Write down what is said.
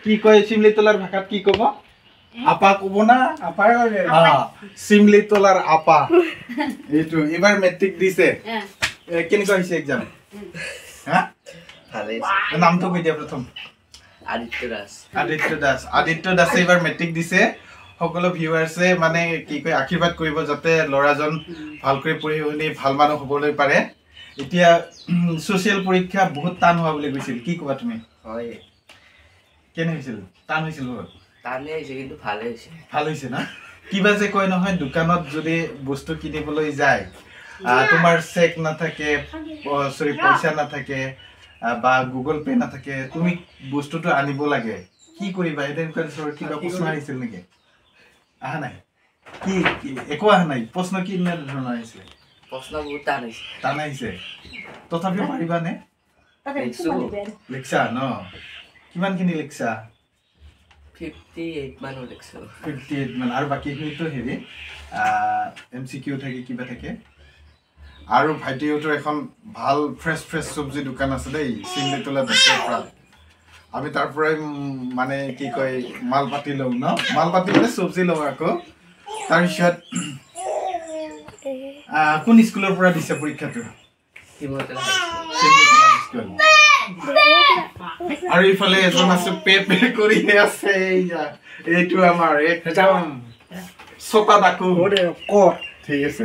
কি কয় শিমলিতলার ভাষাত কি কব আপা কব না আপা শিমলিতলার আপা এইটো এবাৰ মেট্ৰিক দিছে কেনেকুৱা হৈছে এক্সাম হ্যাঁ ভালে নামটো কৈ দিয়া প্ৰথম আদিত্য দাস এবাৰ মেট্ৰিক দিছে সকলো ভিউয়াৰ্সে মানে কি কয় আশীৰ্বাদ কৰিব যাতে লৰাজন ভালকৈ পঢ়ি শুনি ভাল মানুহ হ'বলৈ পাৰে এতিয়া সোশ্যাল পৰীক্ষা বহুত টান হোৱা বুলি কৈছিল কি কবা তুমি হয় কেনে হৈছিল টান হৈছিল টানে হৈছে কিন্তু ভালে হৈছে ভাল হৈছে না কিবা যে কয় নহয় দোকানত যদি বস্তু কিনিবলৈ যায় তোমাৰ চেক নাথাকে সৰি পইচা নাথাকে বা গুগল পে নাথাকে তুমি বস্তুটো আনিব লাগে কি কৰিবা এনেকুৱা কিবা প্ৰশ্ন আহিছিল নেকি আহা নাই কি একো আহা নাই প্ৰশ্ন কি ধৰণৰ আহিছিল প্ৰশ্ন বহুত টান আহিছে তথাপিও পাৰিবানে লিখছা ন কিমানখিনি লিখছা 58 মান লিখছো 58 মান আৰু বাকিখিনিতো হেৰি এমসিকিউ থাকে কিবা থাকে আৰু ভাইটিহঁতৰ এখন ভাল ফ্ৰেছ সবজি দোকান আছে দেই শিমলিতলা বেচৰ পৰা আমি তাৰ পৰাই মানে কি কয় মাল পাতি লওঁ ন মাল পাতি মানে সবজি লওঁ আকৌ তাৰপিছত কোন স্কুলৰ পৰা দিছে পৰীক্ষাটো শিমলিতলা স্কুল আৰু ইফালে এজন আছে পে কৰি আছে এইটো আমাৰ একদম সোপা ডাকু ঠিক আছে